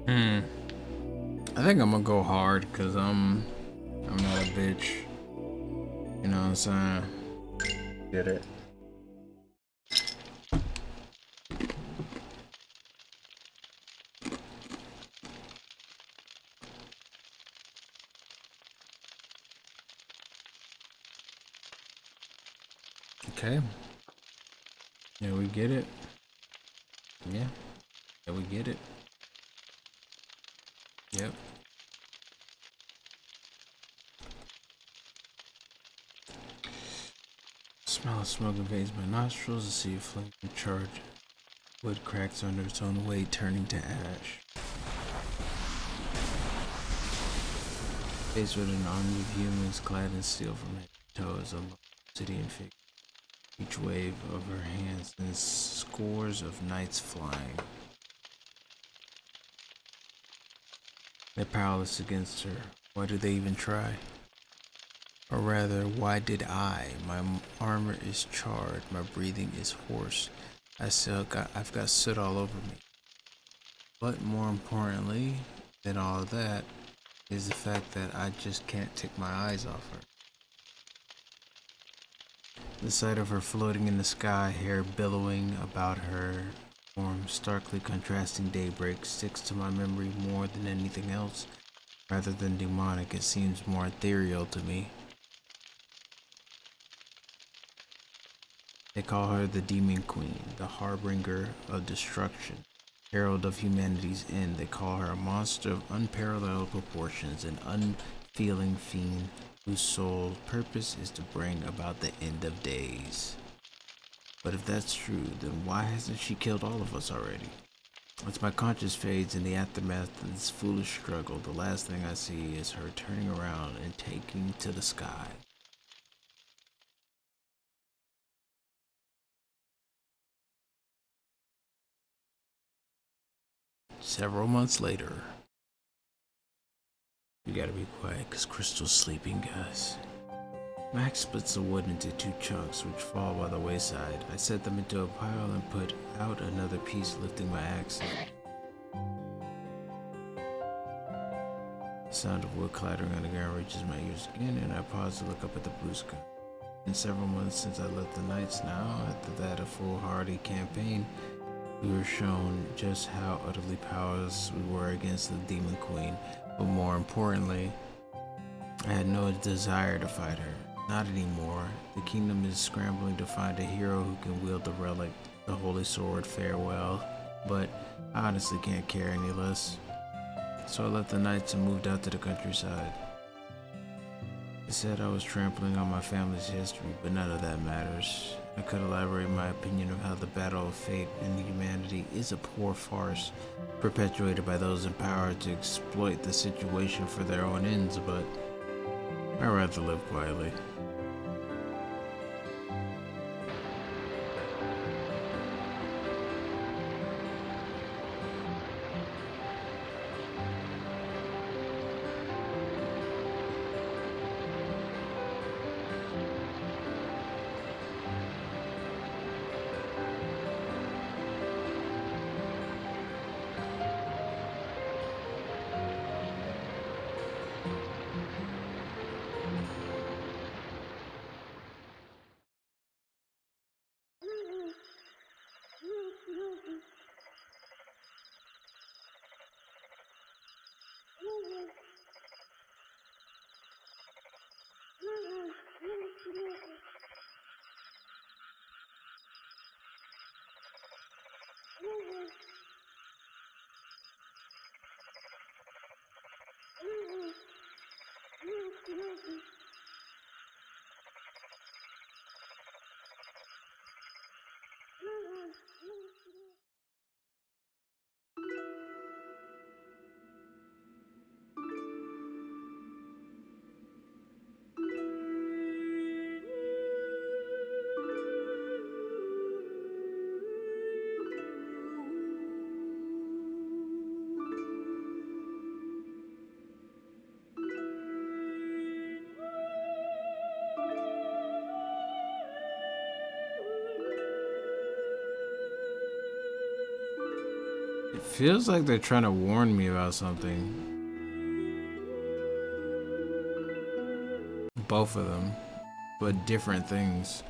I think I'm gonna go hard because I'm not a bitch. You know what I'm saying? Get it. Okay. Yeah, we get it. Yeah. Yeah, we get it. Yep. Smell of smoke invades my nostrils. I see a flame charge. Wood cracks under its own weight, turning to ash. Faced with an army of humans clad in steel from head to toe is a obsidian figure. Each wave of her hands sends scores of knights flying. They're powerless against her. Why do they even try? Or rather, why did I? My armor is charred, my breathing is hoarse. I've got soot all over me. But more importantly than all of that is the fact that I just can't take my eyes off her. The sight of her floating in the sky, hair billowing about her form, starkly contrasting daybreak, sticks to my memory more than anything else. Rather than demonic, it seems more ethereal to me. They call her the Demon Queen, the harbinger of destruction, herald of humanity's end. They call her a monster of unparalleled proportions, an unfeeling fiend whose sole purpose is to bring about the end of days. But if that's true, then why hasn't she killed all of us already? As my conscience fades in the aftermath of this foolish struggle, the last thing I see is her turning around and taking to the sky. Several months later. You gotta be quiet, cause Crystal's sleeping, guys. Max splits the wood into two chunks, which fall by the wayside. I set them into a pile and put out another piece, lifting my axe. The sound of wood clattering on the ground reaches my ears again, and I pause to look up at the blue sky. In several months since I left the Knights now, after that a foolhardy campaign, we were shown just how utterly powerless we were against the Demon Queen, but more importantly, I had no desire to fight her. Not anymore. The kingdom is scrambling to find a hero who can wield the relic, the holy sword, farewell. But I honestly can't care any less. So I left the Knights and moved out to the countryside. They said I was trampling on my family's history, but none of that matters. I could elaborate my opinion of how the battle of fate and humanity is a poor farce, perpetuated by those in power to exploit the situation for their own ends, but I'd rather live quietly. It feels like they're trying to warn me about something. Both of them, but different things.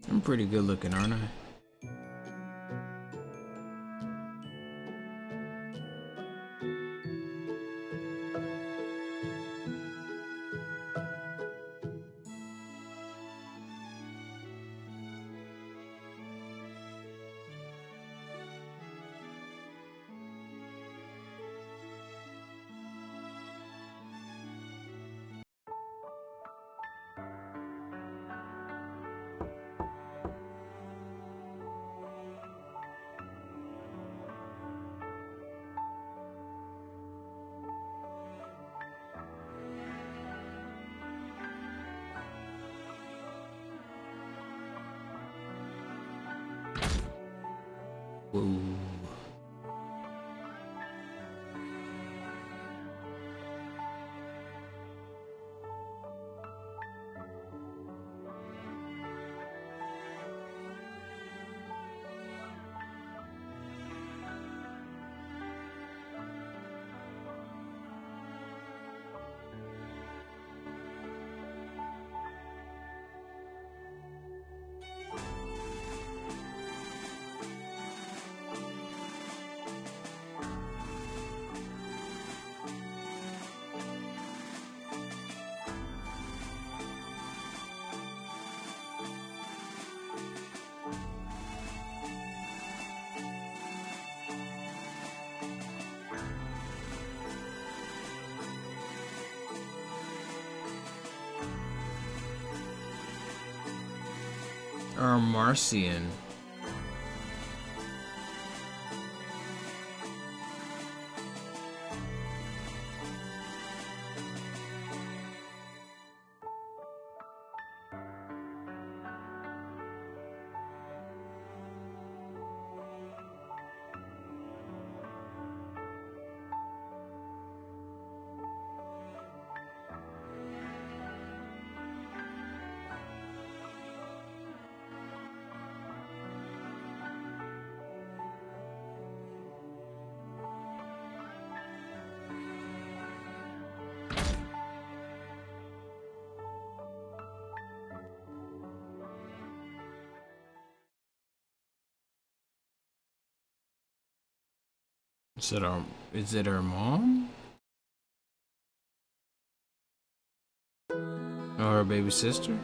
I'm pretty good looking, aren't I? Whoa. Or Marcian. Is it her mom? Or her baby sister?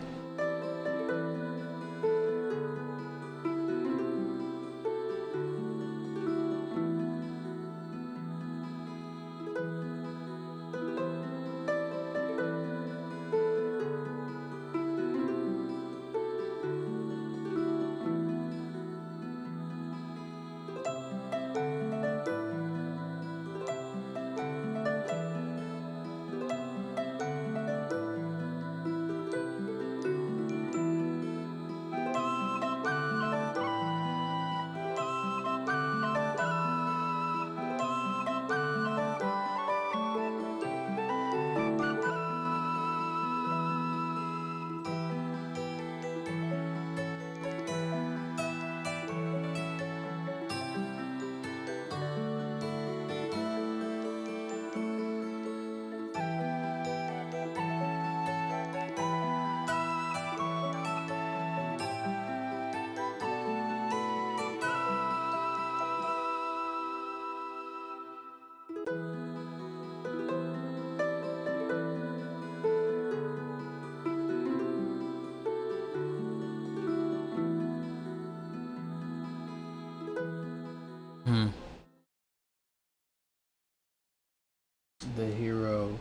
The hero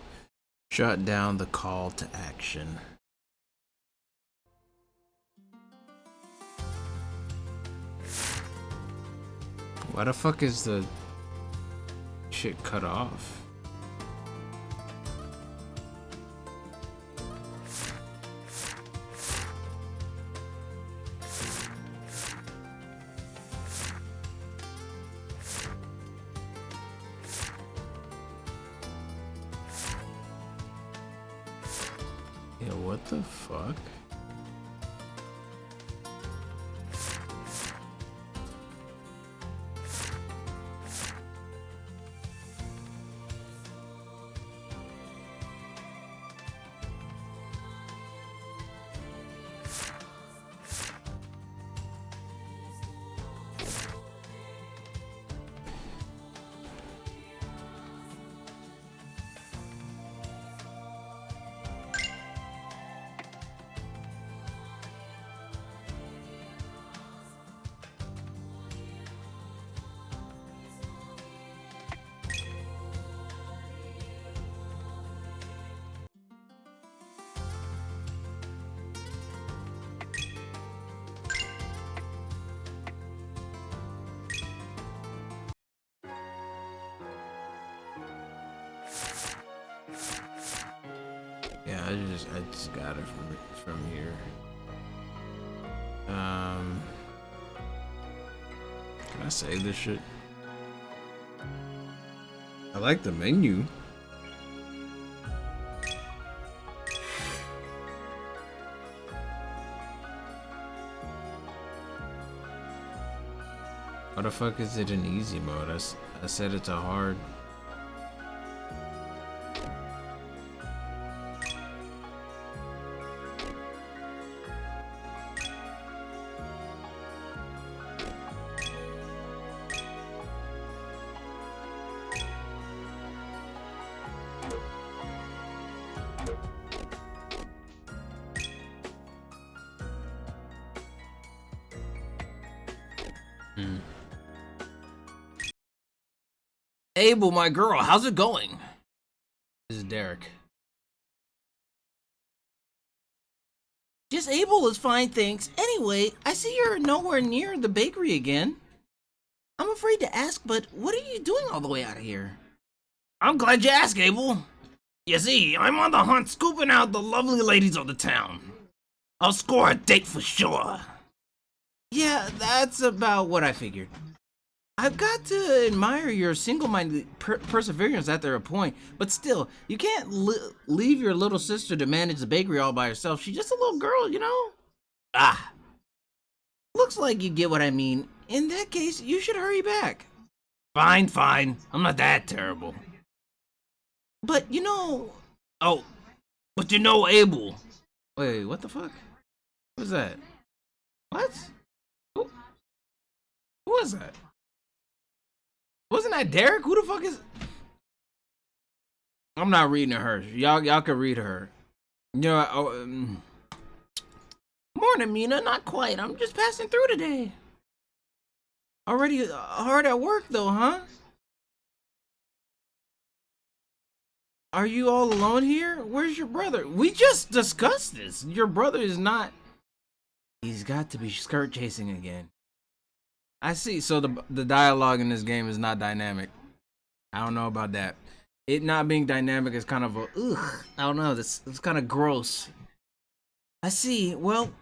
shut down the call to action. Why the fuck is the shit cut off? Yeah, what the fuck? Yeah, I just got it from here. Can I save this shit? I like the menu. Why the fuck is it in easy mode? I set it to hard. Abel, my girl, how's it going? This is Derek. Just Abel is fine, thanks. Anyway, I see you're nowhere near the bakery again. I'm afraid to ask, but what are you doing all the way out of here? I'm glad you asked, Abel. You see, I'm on the hunt scooping out the lovely ladies of the town. I'll score a date for sure. Yeah, that's about what I figured. I've got to admire your single-minded perseverance at their point, but still, you can't leave your little sister to manage the bakery all by herself. She's just a little girl, you know? Ah, Looks like you get what I mean. In that case, you should hurry back. fine. I'm not that terrible. But, you know... Oh, but you know Abel. Wait, what the fuck? What was that? What? Who was that? Wasn't that Derek? Who the fuck is... I'm not reading her. Y'all can read her. You know, Morning, Mina. Not quite. I'm just passing through today. already hard at work though, huh? Are you all alone here? Where's your brother? We just discussed this. Your brother is not... He's got to be skirt chasing again. I see. So the dialogue in this game is not dynamic. I don't know about that. It not being dynamic is kind of a ugh. I don't know. It's kind of gross. I see. Well,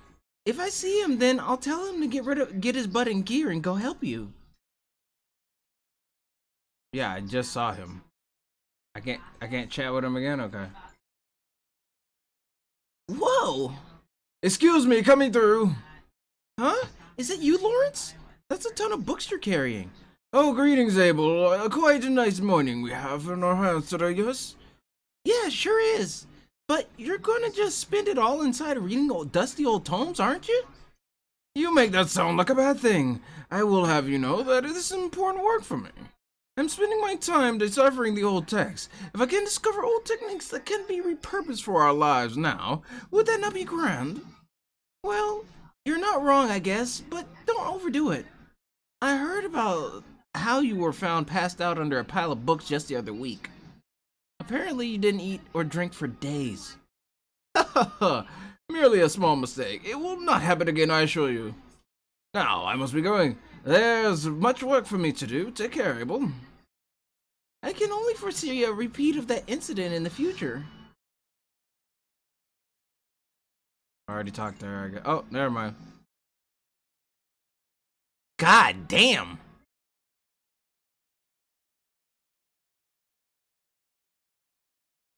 if I see him, then I'll tell him to get his butt in gear and go help you. Yeah, I just saw him. I can't chat with him again. Okay. Whoa! Excuse me, coming through. Huh? Is that you, Lawrence? That's a ton of books you're carrying. Oh, greetings, Abel. Quite a nice morning we have in our hands today, yes? Yeah, sure is. But you're gonna just spend it all inside reading old dusty old tomes, aren't you? You make that sound like a bad thing. I will have you know that it is important work for me. I'm spending my time deciphering the old text. If I can discover old techniques that can be repurposed for our lives now, would that not be grand? Well, you're not wrong, I guess, but don't overdo it. I heard about how you were found passed out under a pile of books just the other week. Apparently you didn't eat or drink for days. Merely a small mistake. It will not happen again, I assure you. Now, I must be going. There's much work for me to do. Take care, Abel. I can only foresee a repeat of that incident in the future. I already talked to her. Oh, never mind. God damn.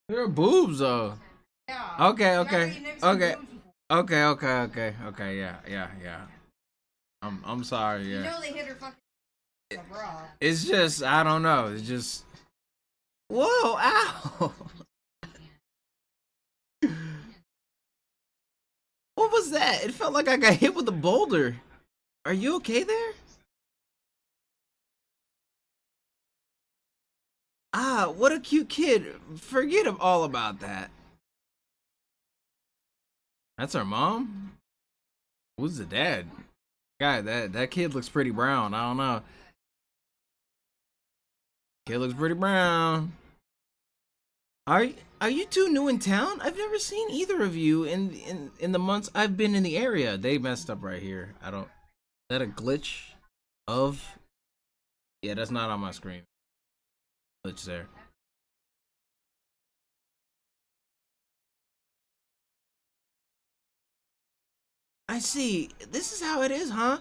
Your boobs, though. Yeah. Okay. Yeah. I'm sorry. Yeah. You know they hit her fucking bra. It's just I don't know. It's just. Whoa! Ow! What was that? It felt like I got hit with a boulder. Are you okay there? Ah, what a cute kid. Forget all about that. That's our mom? Who's the dad? God, that kid looks pretty brown. I don't know. Kid looks pretty brown. Are you two new in town? I've never seen either of you in the months I've been in the area. They messed up right here. I don't. Is that a glitch? Of. Yeah, that's not on my screen. Glitch there. I see. This is how it is, huh?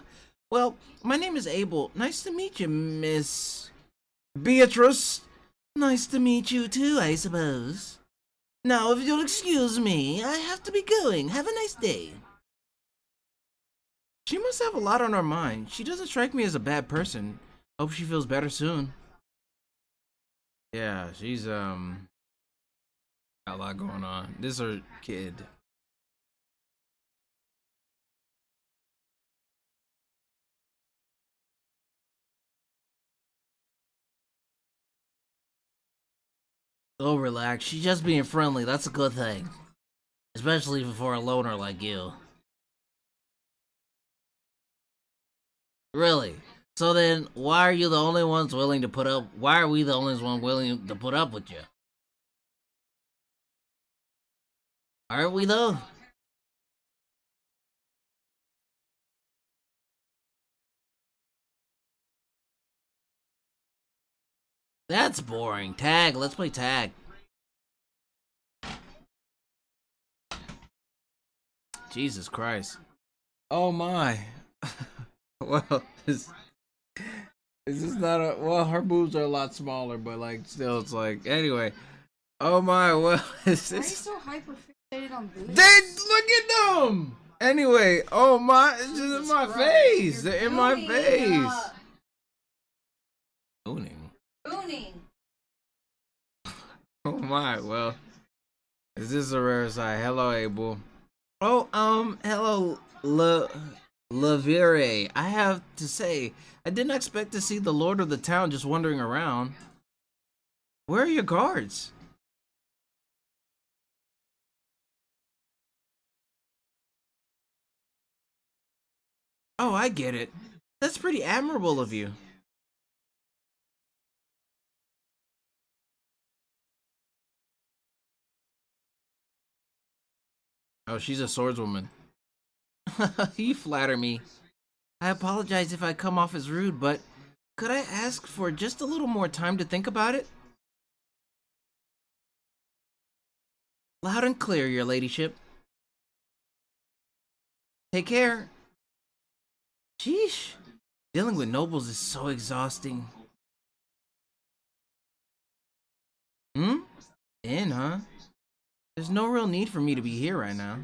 Well, my name is Abel. Nice to meet you, Miss Beatrice. Nice to meet you too, I suppose. Now, if you'll excuse me, I have to be going. Have a nice day. She must have a lot on her mind. She doesn't strike me as a bad person. Hope she feels better soon. Yeah, she's got a lot going on. This is her kid. Oh, relax. She's just being friendly. That's a good thing. Especially for a loner like you. Really? So then, why are you the only ones willing to put up? Why are we the only ones willing to put up with you? Aren't we though? That's boring. Tag. Let's play tag. Jesus Christ. Oh my. Well, this is not a. Well, her boobs are a lot smaller, but like, still, it's like. Anyway. Oh my. Well, is Why are you this. so hyper fixated on boobs? They look at them. Anyway. Oh my. It's just in my face. They're in my face. Booning. Booning. Oh my. Well. Is this a rare sight? Hello, Abel. Oh, hello, Reverie. I have to say, I didn't expect to see the lord of the town just wandering around. Where are your guards? Oh, I get it. That's pretty admirable of you. Oh, she's a swordswoman. You flatter me. I apologize if I come off as rude, but could I ask for just a little more time to think about it? Loud and clear, your ladyship. Take care. Sheesh. Dealing with nobles is so exhausting. Hmm? In, huh? There's no real need for me to be here right now.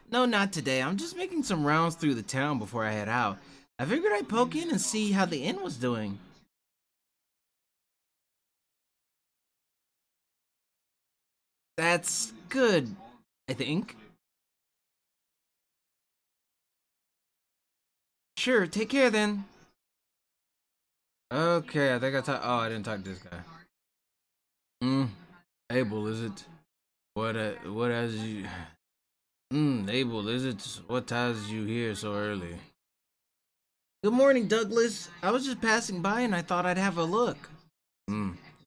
No, not today. I'm just making some rounds through the town before I head out. I figured I'd poke in and see how the inn was doing. That's good, I think. Sure, take care then. Okay, I think I talked. Oh, I didn't talk to this guy. Abel, is it? What has you? Abel, is it? What has you here so early? Good morning, Douglas. I was just passing by and I thought I'd have a look.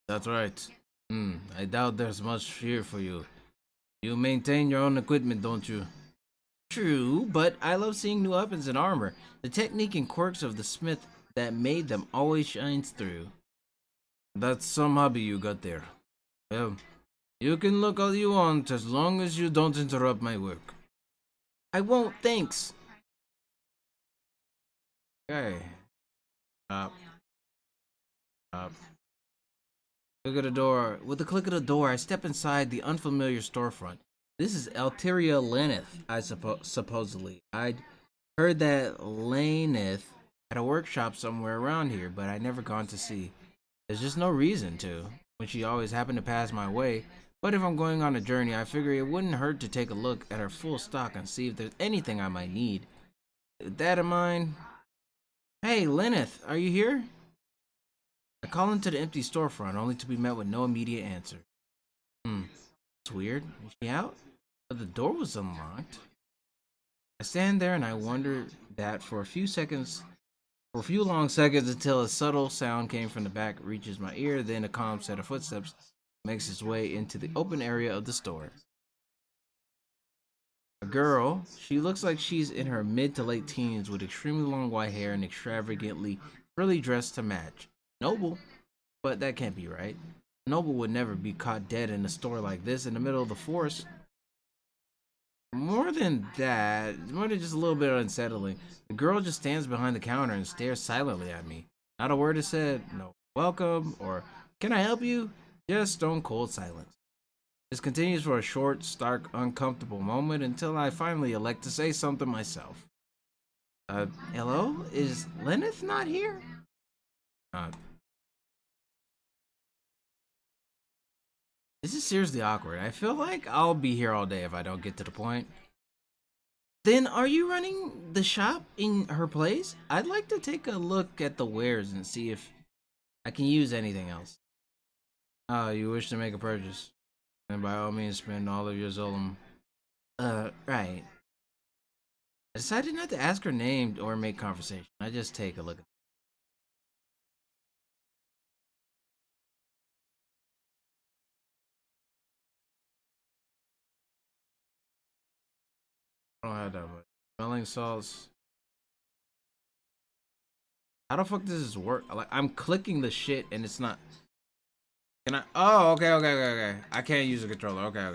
That's right. I doubt there's much here for you. You maintain your own equipment, don't you? True, but I love seeing new weapons and armor. The technique and quirks of the smith that made them always shines through. That's some hobby you got there. Well, you can look all you want as long as you don't interrupt my work. I won't, thanks. Okay. Stop. Stop. Click of the door. With the click of the door, I step inside the unfamiliar storefront. This is Alteria Laneth, supposedly. I'd heard that Laneth had a workshop somewhere around here, but I never gone to see. There's just no reason to, when she always happened to pass my way. But if I'm going on a journey, I figure it wouldn't hurt to take a look at her full stock and see if there's anything I might need. With that in mind, hey, Laneth, are you here? I call into the empty storefront, only to be met with no immediate answer. It's weird. Is she out? But the door was unlocked. I stand there and I wonder that for a few long seconds until a subtle sound came from the back, reaches my ear, then a calm set of footsteps makes its way into the open area of the store. A girl, she looks like she's in her mid to late teens with extremely long white hair and extravagantly frilly dress to match. Noble, but that can't be right. Noble would never be caught dead in a store like this in the middle of the forest. More than just a little bit unsettling. The girl just stands behind the counter and stares silently at me. Not a word is said, no welcome or can I help you? Just stone cold silence. This continues for a short, stark, uncomfortable moment until I finally elect to say something myself. Hello? Is Lenneth not here? This is seriously awkward. I feel like I'll be here all day if I don't get to the point. Then are you running the shop in her place? I'd like to take a look at the wares and see if I can use anything else. You wish to make a purchase. And by all means spend all of your Zolom. Right. I decided not to ask her name or make conversation. I just take a look at I don't have that much. Smelling salts. How the fuck does this work? Like I'm clicking the shit and it's not. Can I? Oh, okay. I can't use a controller. Okay.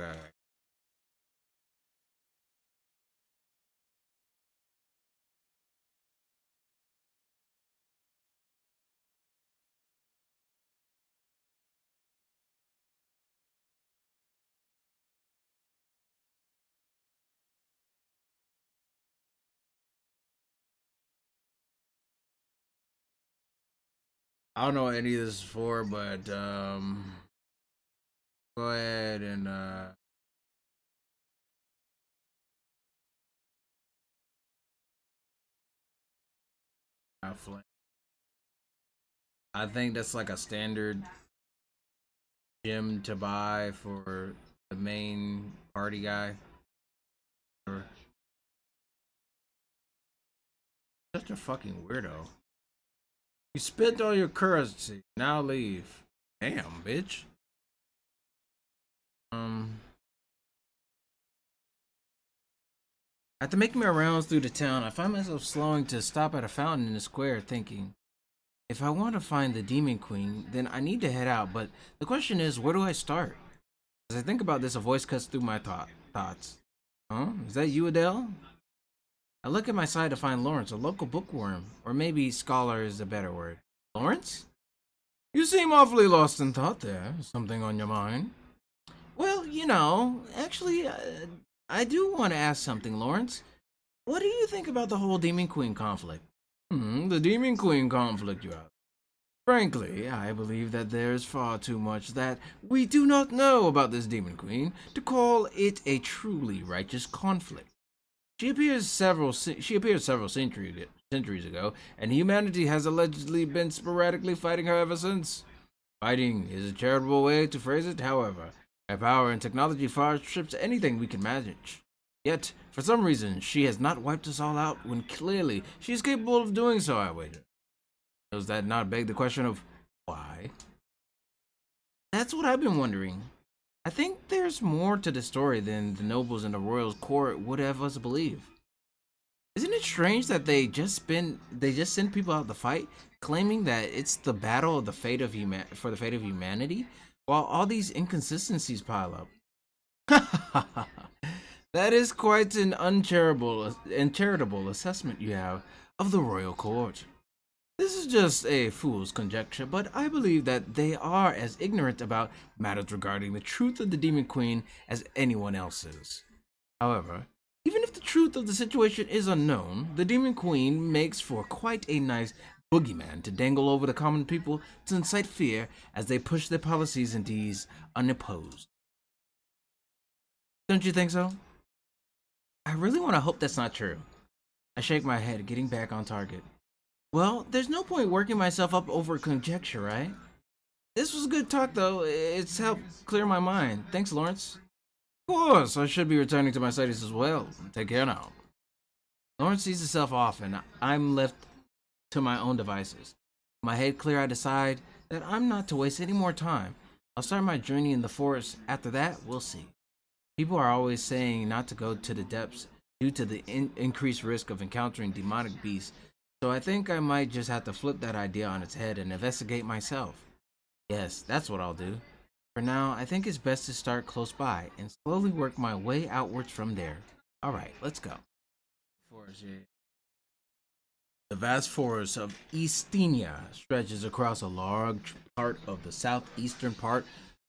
I don't know what any of this is for, but go ahead and flame. I think that's like a standard gem to buy for the main party guy. Such a fucking weirdo. You spent all your currency. Now leave. Damn, bitch. After making my rounds through the town, I find myself slowing to stop at a fountain in the square, thinking, if I want to find the Demon Queen, then I need to head out, but the question is, where do I start? As I think about this, a voice cuts through my thoughts. Huh? Is that you, Adele? I look at my side to find Lawrence, a local bookworm, or maybe scholar is a better word. Lawrence? You seem awfully lost in thought there. Something on your mind? Well, actually, I do want to ask something, Lawrence. What do you think about the whole Demon Queen conflict? The Demon Queen conflict, you ask? Frankly, I believe that there's far too much that we do not know about this Demon Queen to call it a truly righteous conflict. She appeared several centuries ago, and humanity has allegedly been sporadically fighting her ever since. Fighting is a charitable way to phrase it, however. Her power and technology far outstrips anything we can manage. Yet, for some reason, she has not wiped us all out when clearly she is capable of doing so, I wager. Does that not beg the question of why? That's what I've been wondering. I think there's more to the story than the nobles in the royal court would have us believe. Isn't it strange that they just send people out to fight, claiming that it's the battle of the fate of for the fate of humanity, while all these inconsistencies pile up? That is quite an uncharitable assessment you have of the royal court. This is just a fool's conjecture, but I believe that they are as ignorant about matters regarding the truth of the Demon Queen as anyone else is. However, even if the truth of the situation is unknown, the Demon Queen makes for quite a nice boogeyman to dangle over the common people to incite fear as they push their policies and deeds unopposed. Don't you think so? I really want to hope that's not true. I shake my head, getting back on target. Well, there's no point working myself up over conjecture, right? This was good talk, though. It's helped clear my mind. Thanks, Lawrence. Of course, I should be returning to my studies as well. Take care now. Lawrence sees himself off, and I'm left to my own devices. My head clear, I decide that I'm not to waste any more time. I'll start my journey in the forest. After that, we'll see. People are always saying not to go to the depths due to the increased risk of encountering demonic beasts, so I think I might just have to flip that idea on its head and investigate myself. Yes, that's what I'll do. For now, I think it's best to start close by and slowly work my way outwards from there. Alright, let's go. Forest, yeah. The vast forest of Eastenia stretches across a large part of the southeastern part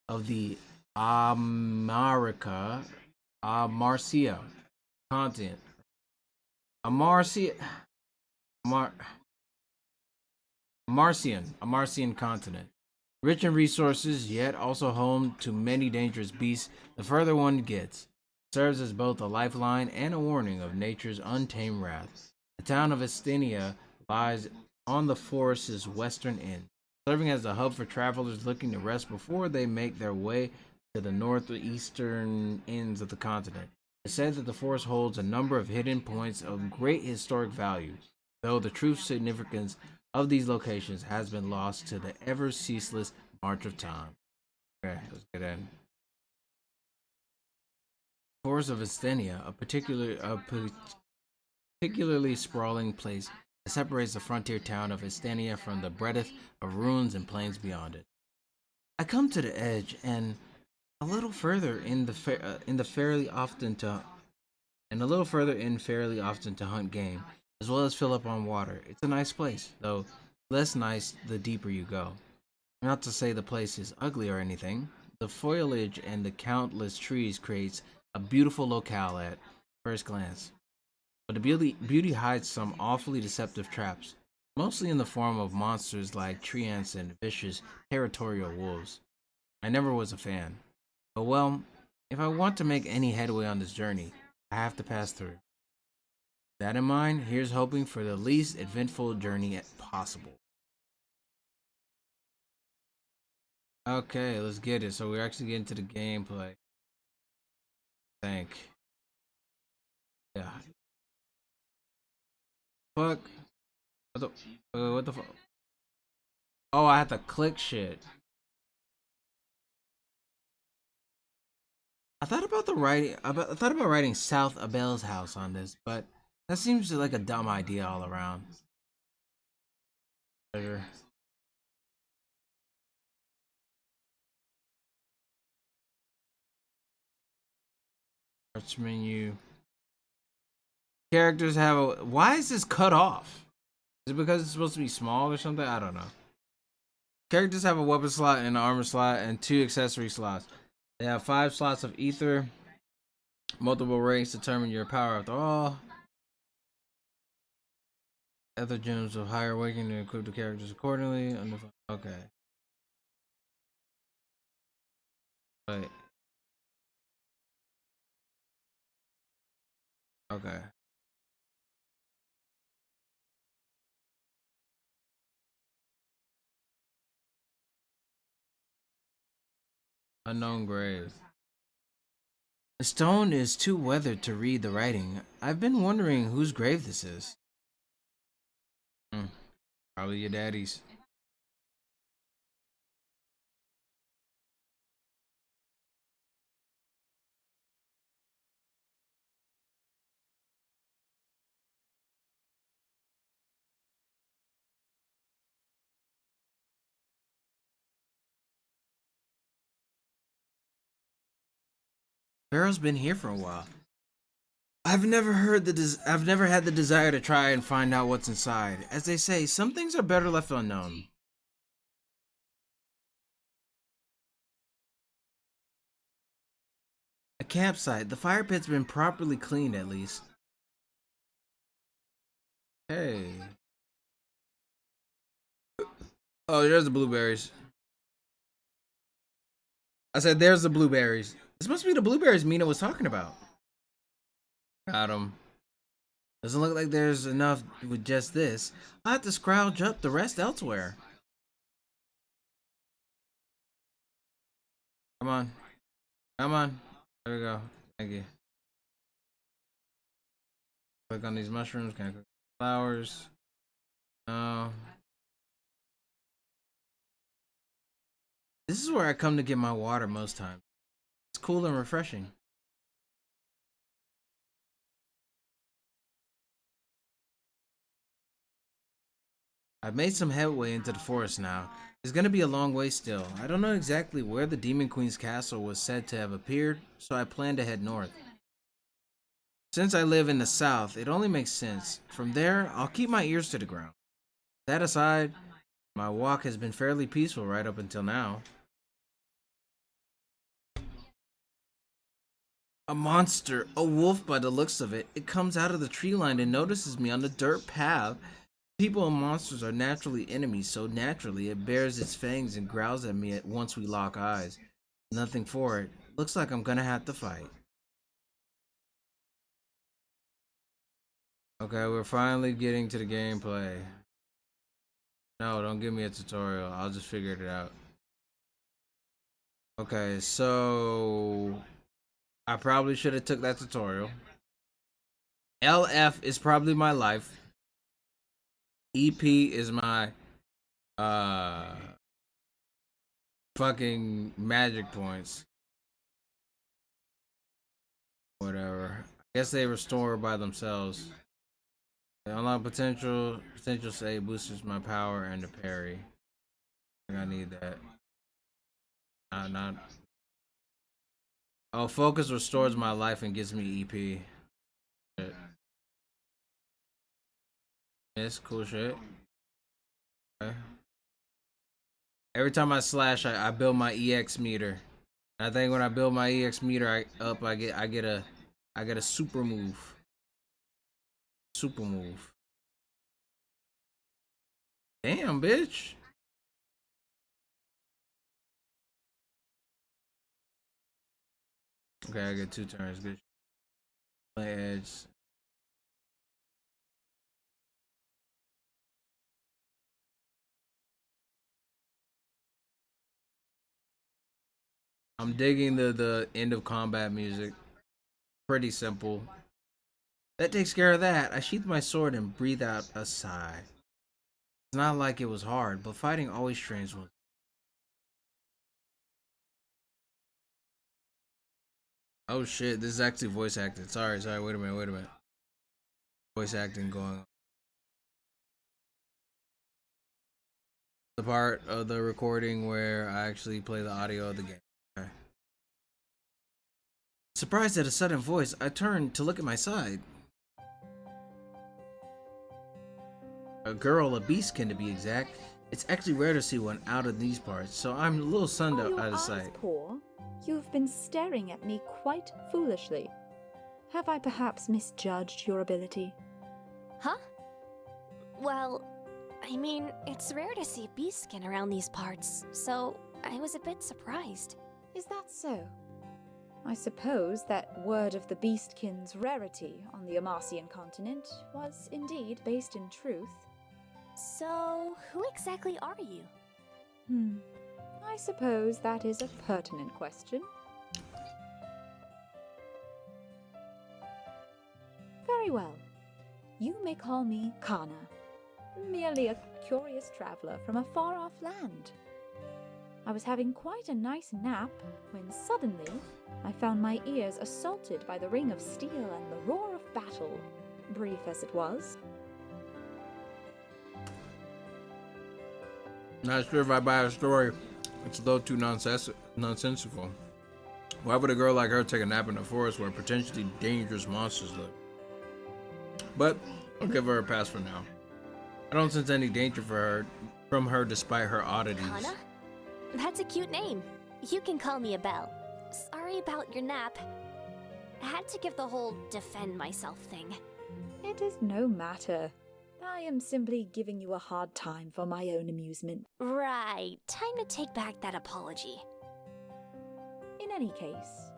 of the Amarcia continent. Amarcia, Amarcian continent. Rich in resources, yet also home to many dangerous beasts, the further one gets, serves as both a lifeline and a warning of nature's untamed wrath. The town of Estenia lies on the forest's western end, serving as a hub for travelers looking to rest before they make their way to the northeastern ends of the continent. It's said that the forest holds a number of hidden points of great historic value, though the true significance of these locations has been lost to the ever ceaseless march of time. Okay, let's get in. Forest of Estenia, particularly sprawling place that separates the frontier town of Estenia from the breadth of ruins and plains beyond it. I come to the edge, and a little further in fairly often to hunt game, as well as fill up on water. It's a nice place, though less nice the deeper you go. Not to say the place is ugly or anything. The foliage and the countless trees creates a beautiful locale at first glance. But the beauty hides some awfully deceptive traps, mostly in the form of monsters like tree ants and vicious territorial wolves. I never was a fan. But well, if I want to make any headway on this journey, I have to pass through. That in mind, here's hoping for the least eventful journey possible. Okay, let's get it. So we're actually getting to the gameplay. I think. Yeah. Fuck. What the fuck? Oh, I have to click shit. I thought about writing South Abel's house on this, but that seems like a dumb idea all around. Treasure. Search menu. Characters have a. Why is this cut off? Is it because it's supposed to be small or something? I don't know. Characters have a weapon slot and an armor slot and 2 accessory slots. They have 5 slots of ether. Multiple ranks determine your power after all. Other gems of higher awakening to equip the characters accordingly. Okay. Wait. Okay. Unknown grave. The stone is too weathered to read the writing. I've been wondering whose grave this is. Probably your daddy's. Pharaoh's been here for a while. I've never had the desire to try and find out what's inside. As they say, some things are better left unknown. A campsite. The fire pit's been properly cleaned at least. Hey. Oh, there's the blueberries. I said there's the blueberries. This must be the blueberries Mina was talking about. Got 'em. Doesn't look like there's enough with just this. I'll have to scrounge up the rest elsewhere. Come on. Come on. There we go. Thank you. Click on these mushrooms. Can I cook flowers? No. This is where I come to get my water most times. It's cool and refreshing. I've made some headway into the forest now. It's gonna be a long way still. I don't know exactly where the Demon Queen's castle was said to have appeared, so I plan to head north. Since I live in the south, it only makes sense. From there, I'll keep my ears to the ground. That aside, my walk has been fairly peaceful right up until now. A monster, a wolf by the looks of it. It comes out of the tree line and notices me on the dirt path. People and monsters are naturally enemies, so naturally it bares its fangs and growls at me once we lock eyes. Nothing for it. Looks like I'm gonna have to fight. Okay, we're finally getting to the gameplay. No, don't give me a tutorial. I'll just figure it out. Okay, so I probably should have took that tutorial. LF is probably my life. EP is my fucking magic points. Whatever. I guess they restore by themselves. Unlock potential save boosters my power and the parry. I think I need that. Not. Oh, focus restores my life and gives me EP. Shit. Yes, cool shit. Okay. Every time I slash, I build my EX meter. And I think when I build my EX meter I get a super move. Super move. Damn, bitch. Okay, I get 2 turns. Good. Play edge. I'm digging the end of combat music. Pretty simple. That takes care of that. I sheath my sword and breathe out a sigh. It's not like it was hard, but fighting always strains one. Oh shit, this is actually voice acting. Sorry, wait a minute. Voice acting going on. The part of the recording where I actually play the audio of the game. Okay. Surprised at a sudden voice, I turned to look at my side. A girl, a beastkin to be exact. It's actually rare to see one out of these parts, so I'm a little sunned out of sight. Poor? You've been staring at me quite foolishly. Have I perhaps misjudged your ability? Huh? Well, I mean, it's rare to see beastskin around these parts, so I was a bit surprised. Is that so? I suppose that word of the beastkin's rarity on the Amarcian continent was indeed based in truth. So, who exactly are you? I suppose that is a pertinent question. Very well. You may call me Kana, merely a curious traveler from a far-off land. I was having quite a nice nap when suddenly I found my ears assaulted by the ring of steel and the roar of battle, brief as it was. Not sure if I buy a story. It's a little too nonsensical. Why would a girl like her take a nap in the forest where potentially dangerous monsters live? But I'll give her a pass for now. I don't sense any danger from her despite her oddities. Kana? That's a cute name. You can call me Abel. Sorry about your nap. I had to give the whole defend myself thing. It is no matter. I am simply giving you a hard time for my own amusement. Right. Time to take back that apology. In any case,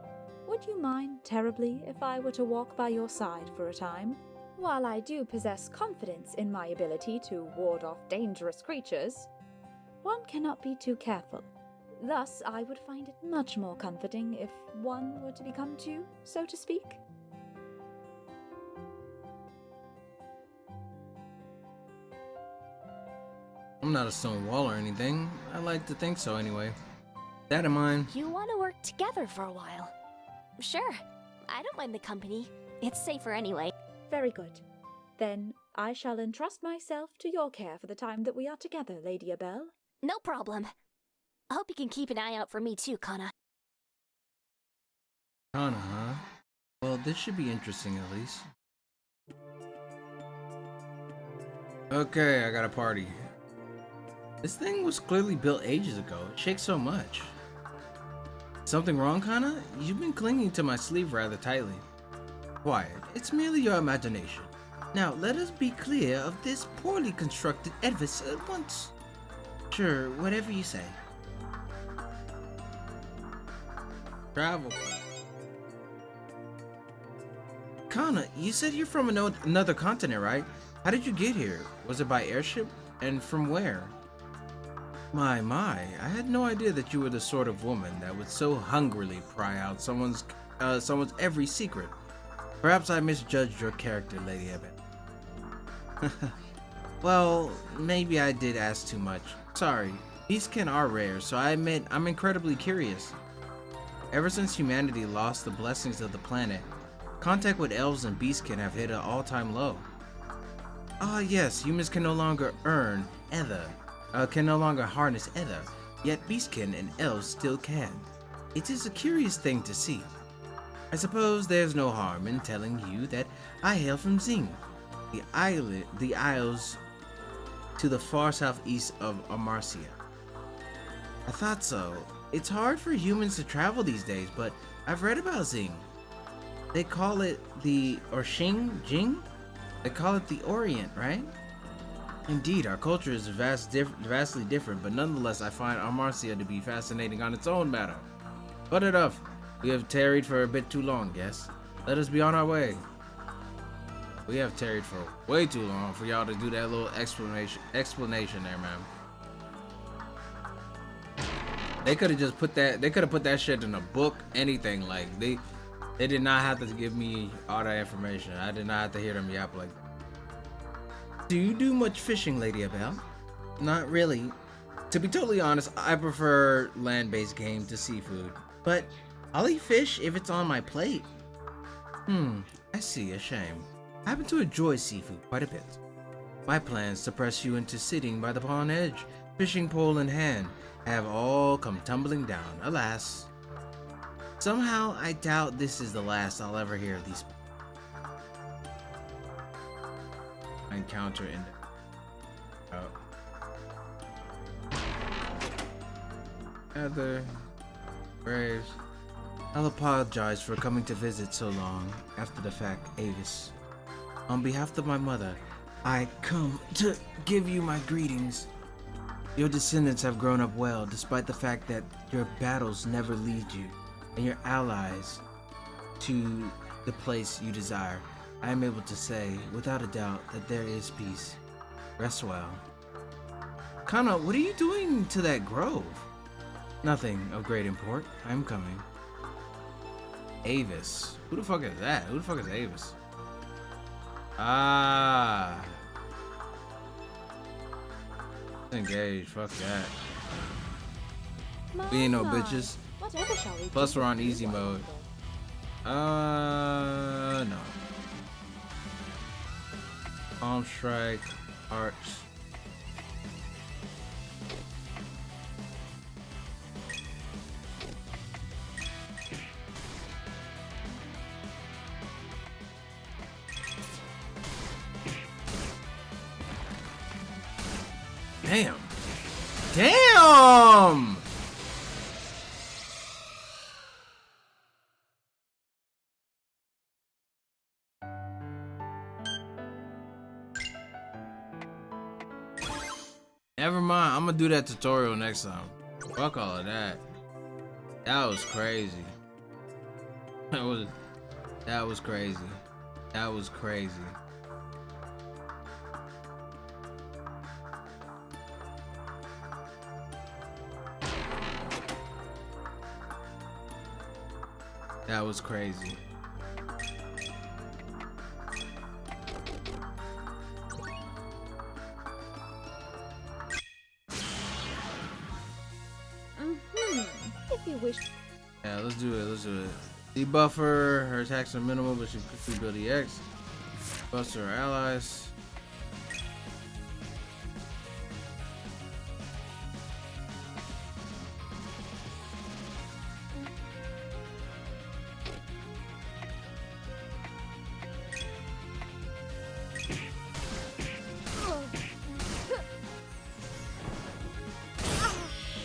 would you mind terribly if I were to walk by your side for a time? While I do possess confidence in my ability to ward off dangerous creatures, one cannot be too careful. Thus, I would find it much more comforting if one were to become two, so to speak. I'm not a stone wall or anything. I like to think so anyway. That in mind, You want to work together for a while? Sure. I don't mind the company. It's safer anyway. Very good. Then I shall entrust myself to your care for the time that we are together, Lady Abel. No problem. I hope you can keep an eye out for me too, Kana. Kana, huh? Well, this should be interesting at least. Okay, I got a party. This thing was clearly built ages ago. It shakes so much. Something wrong, Kana? You've been clinging to my sleeve rather tightly. Quiet. It's merely your imagination. Now, let us be clear of this poorly constructed edifice at once. Sure, whatever you say. Travel. Kana, you said you're from another continent, right? How did you get here? Was it by airship? And from where? My, I had no idea that you were the sort of woman that would so hungrily pry out someone's every secret. Perhaps I misjudged your character, Lady Abel. Well, maybe I did ask too much. Sorry. Beastkin are rare, so I admit I'm incredibly curious. Ever since humanity lost the blessings of the planet, contact with elves and beastkin have hit an all-time low. Ah yes, humans can no longer can no longer harness ether, yet beastkin and elves still can. It is a curious thing to see. I suppose there's no harm in telling you that I hail from Zing, the isles to the far southeast of Amarcia. I thought so. It's hard for humans to travel these days, but I've read about Zing. They call it the Jing? They call it the Orient, right? Indeed, our culture is vastly different, but nonetheless I find Amarcia to be fascinating on its own matter. But enough. We have tarried for a bit too long, yes? Let us be on our way. We have tarried for way too long for y'all to do that little explanation there, man. They could have just put that shit in a book, anything. Like they did not have to give me all that information. I did not have to hear them yap like that. Do you do much fishing, Lady Abel? Not really. To be totally honest, I prefer land-based game to seafood. But I'll eat fish if it's on my plate. I see, a shame. I happen to enjoy seafood quite a bit. My plans to press you into sitting by the pond edge, fishing pole in hand, have all come tumbling down, alas. Somehow, I doubt this is the last I'll ever hear of these encounter in Heather Graves. I'll apologize for coming to visit so long after the fact, Avis. On behalf of my mother, I come to give you my greetings. Your descendants have grown up well, despite the fact that your battles never lead you, and your allies to the place you desire. I am able to say, without a doubt, that there is peace. Rest well. Kana, what are you doing to that grove? Nothing of great import. I'm coming. Avis. Who the fuck is that? Who the fuck is Avis? Ah. Engage. Fuck that. We ain't no bitches. Whatever shall we Plus do? we're on easy mode. No. Palm strike. Arts. Damn. Damn! Never mind, I'm gonna do that tutorial next time. Fuck all of that. That was crazy. That was crazy. That was crazy. That was crazy. If you wish. Yeah, let's do it. Let's do it. Debuffer. Her attacks are minimal, but she quickly build EX. Buster her allies.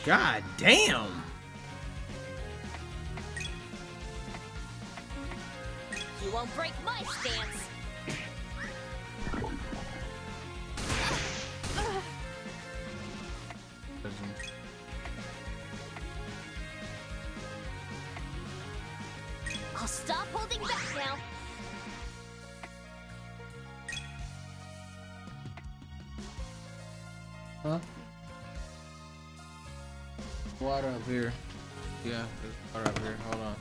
God damn! You won't break my stance. I'll stop holding back now. Huh? Water up here. Yeah, there's water up here. Hold on.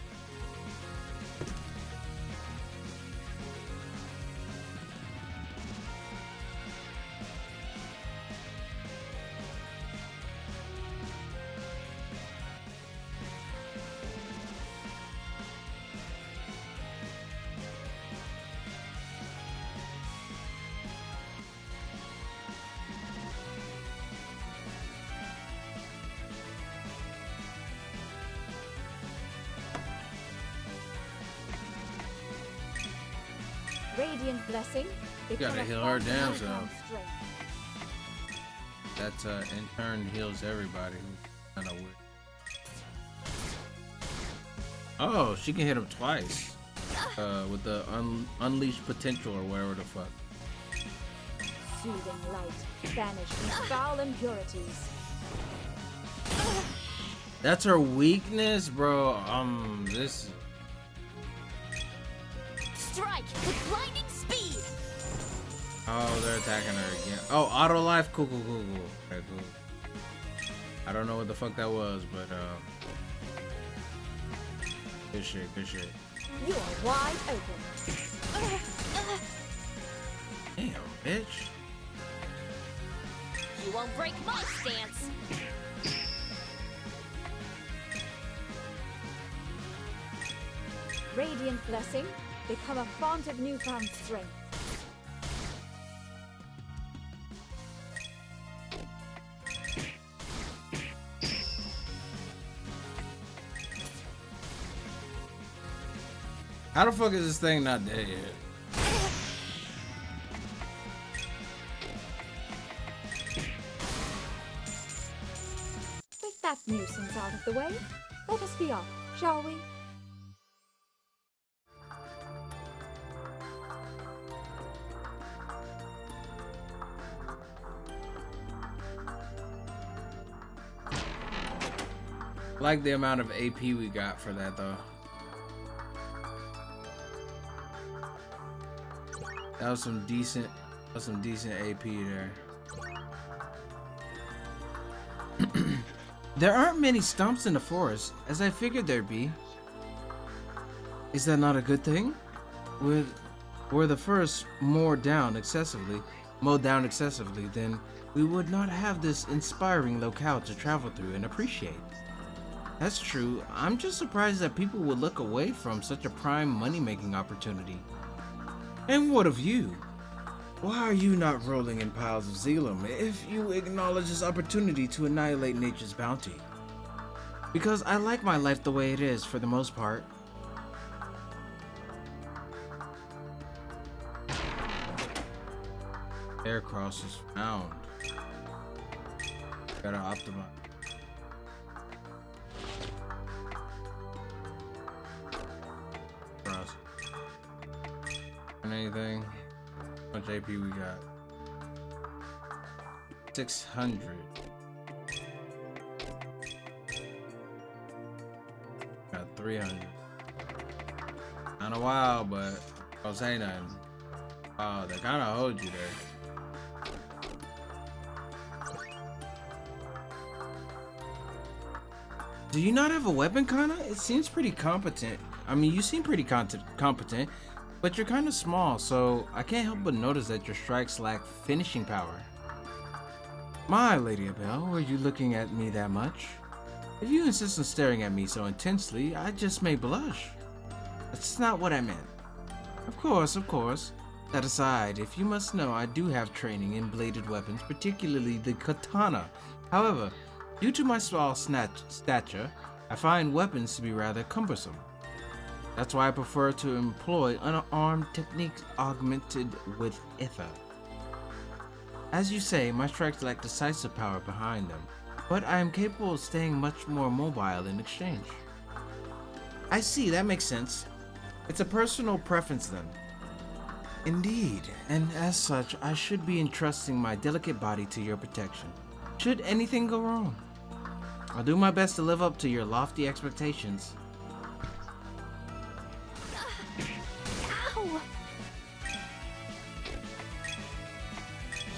Radiant blessing. You gotta heal her damn self. That in turn heals everybody. Kind of weird. Oh, she can hit him twice. With the unleashed potential or whatever the fuck. Soothing light. Banish these foul impurities. That's her weakness, bro. This. Strike with lightning speed. Oh, they're attacking her again. Oh, auto life. Cool. Okay, cool. I don't know what the fuck that was, but good shit. You are wide open. Damn, bitch. You won't break my stance. Radiant blessing. Become a font of newfound strength. How the fuck is this thing not dead yet? With that nuisance out of the way, let us be off, shall we? I like the amount of AP we got for that though. That was some decent AP there. There aren't many stumps in the forest, as I figured there'd be. Is that not a good thing? Were the first mowed down excessively, then we would not have this inspiring locale to travel through and appreciate. That's true. I'm just surprised that people would look away from such a prime money-making opportunity. And what of you? Why are you not rolling in piles of Zelum if you acknowledge this opportunity to annihilate nature's bounty? Because I like my life the way it is for the most part. Aircross is found. Gotta optimize. Cross. And anything? How much AP we got? 600. Got 300. Not a while, but don't say nothing. Oh, they kind of hold you there. Do you not have a weapon, Kana? It seems pretty competent. I mean, you seem pretty competent, but you're kind of small, so I can't help but notice that your strikes lack finishing power. My Lady Abel, were you looking at me that much? If you insist on staring at me so intensely, I just may blush. That's not what I meant. Of course. That aside, if you must know, I do have training in bladed weapons, particularly the katana. However, due to my small stature, I find weapons to be rather cumbersome. That's why I prefer to employ unarmed techniques augmented with ether. As you say, my strikes lack decisive power behind them, but I am capable of staying much more mobile in exchange. I see, that makes sense. It's a personal preference then. Indeed, and as such, I should be entrusting my delicate body to your protection, should anything go wrong. I'll do my best to live up to your lofty expectations. Ow!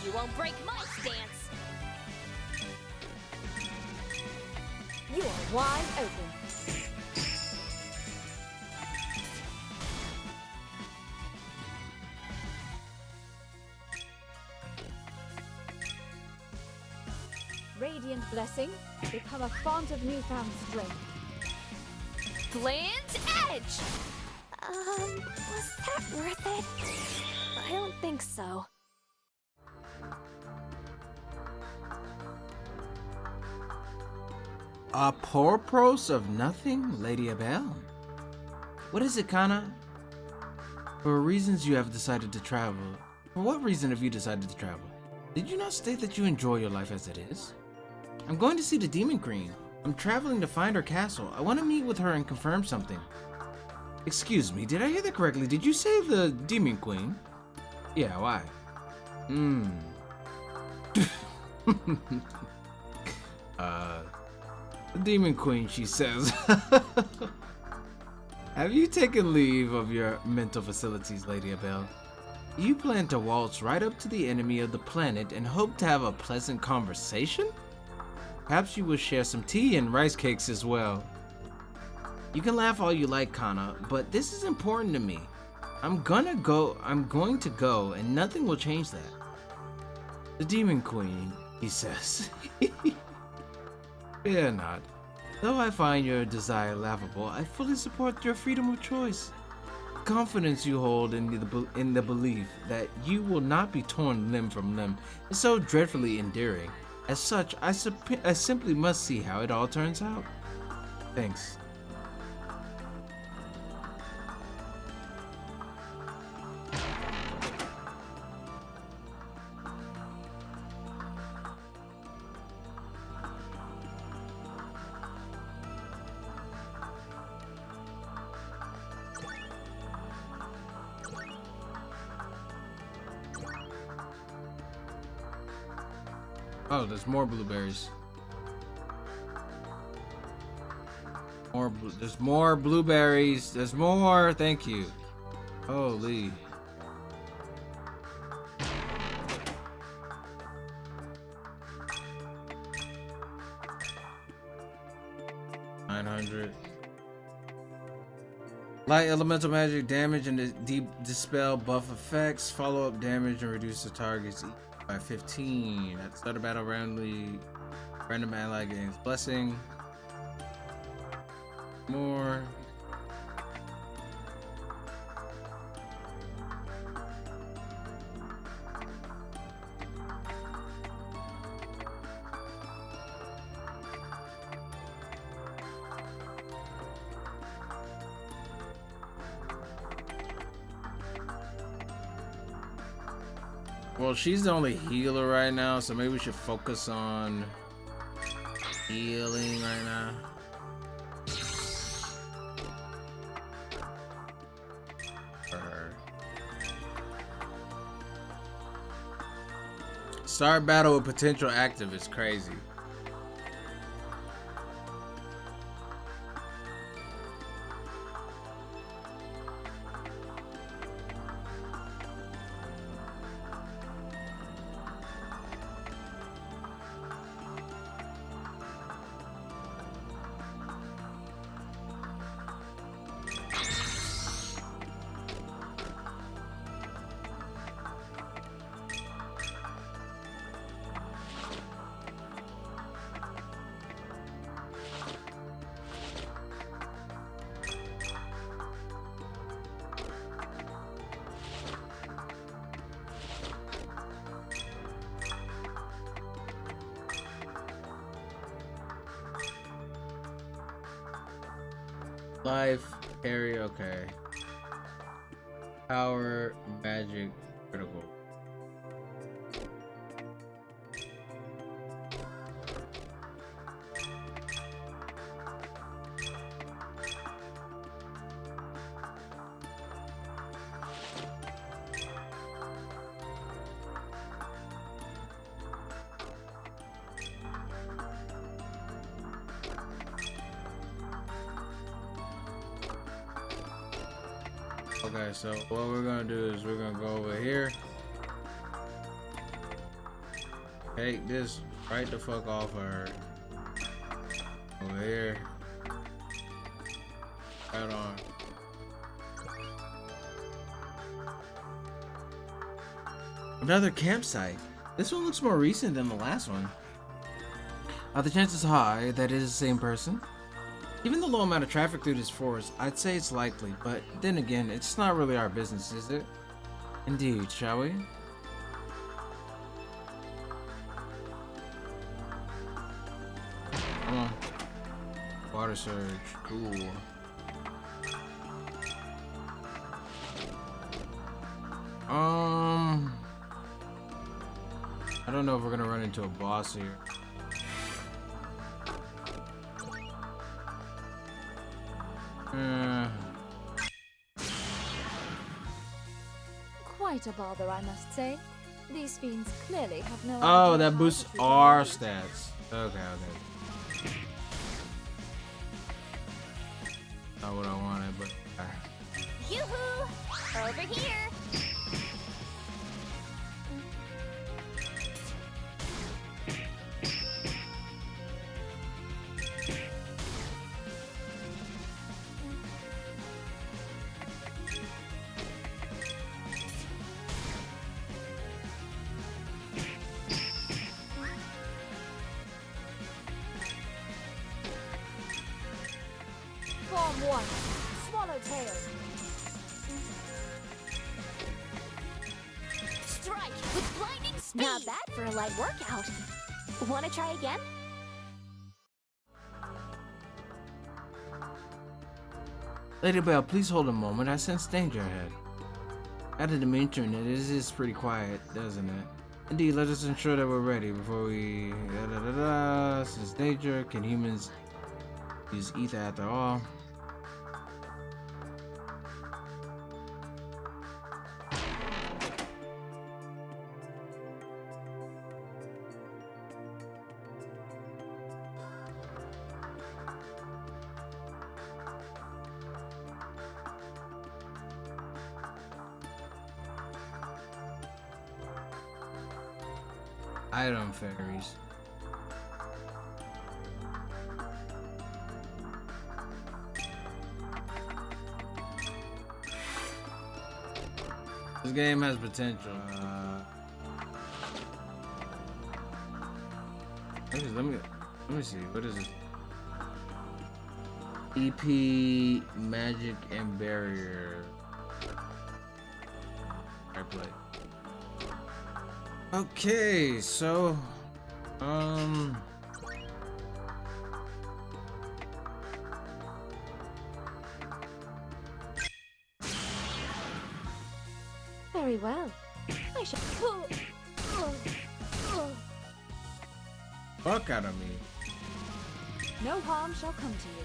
You won't break my stance. You are wide open. Radiant blessing, become a font of newfound strength. Bland edge! Was that worth it? I don't think so. A purpose of nothing, Lady Abel? What is it, Kana? For reasons you have decided to travel. For what reason have you decided to travel? Did you not state that you enjoy your life as it is? I'm going to see the Demon Queen. I'm traveling to find her castle. I want to meet with her and confirm something. Excuse me, did I hear that correctly? Did you say the Demon Queen? Yeah, why? The Demon Queen, she says. Have you taken leave of your mental facilities, Lady Abel? You plan to waltz right up to the enemy of the planet and hope to have a pleasant conversation? Perhaps you will share some tea and rice cakes as well. You can laugh all you like, Kana, but this is important to me. I'm going to go, and nothing will change that. The Demon Queen, he says. Fear not. Though I find your desire laughable, I fully support your freedom of choice. The confidence you hold in the belief that you will not be torn limb from limb is so dreadfully endearing. As such, I simply must see how it all turns out. Thanks. Oh, there's more blueberries. There's more blueberries. There's more. Thank you. Holy. $900. Light elemental magic damage and dispel buff effects. Follow up damage and reduce the target's by 15. At the start of battle, random ally gains blessing. More. Well, she's the only healer right now, so maybe we should focus on healing right now. For her. Start battle with potential active is crazy. Life, carry, okay. Power, magic, critical. Okay, so what we're gonna do is we're gonna go over here. Take this right the fuck off of her. Over here. Right on. Another campsite. This one looks more recent than the last one. Are the chances high that it is the same person? Given the low amount of traffic through this forest, I'd say it's likely, but then again, it's not really our business, is it? Indeed, shall we? Come on. Water surge, cool. I don't know if we're gonna run into a boss here. Quite a bother, I must say. These fiends clearly have no Oh, idea that how boosts to treat our enemies. stats. Okay. Not what I wanted, but Yoo-hoo! Over here! Form 1. Swallowtail. Strike with blinding speed! Not bad for a light workout. Wanna try again? Lady Belle, please hold a moment. I sense danger ahead. Added to mention it is pretty quiet, doesn't it? Indeed, let us ensure that we're ready before we Since danger, can humans use ether after all? Item fairies. This game has potential. Actually, let me see. What is it? EP, magic, and barrier. I play. Okay, so Very well. I shall. fuck out of me. No harm shall come to you.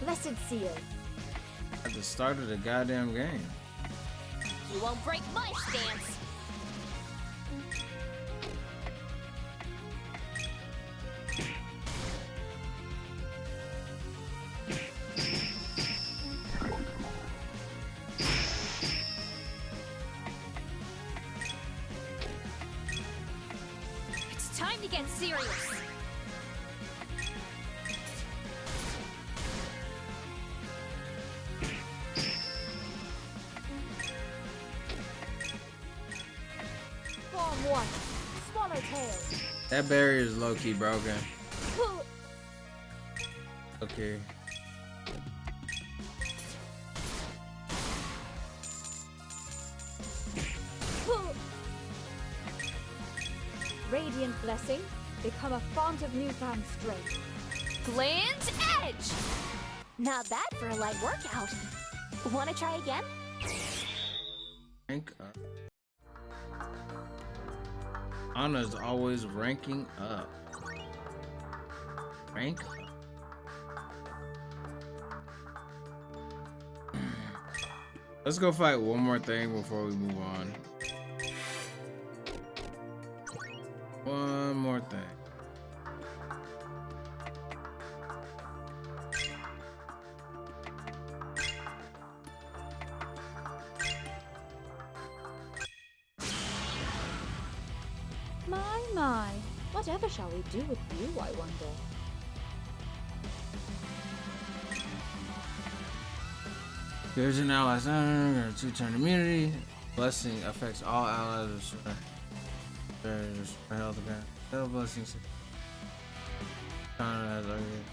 Blessed seal. At the start of the goddamn game. You won't break my stance. It's time to get serious. Form 1. Swallowtail. That barrier is low-key broken. Pull. Okay. Pull. Radiant blessing. Become a font of newfound strength. Gland's edge. Not bad for a light workout. Wanna try again? Rank up. Anna's always ranking up. Rank up. Let's go fight one more thing before we move on. One more thing. My. Whatever shall we do with you, I wonder? There's an ally center, 2-turn immunity. Blessing affects all allies. There's health again. No blessings. Has argued.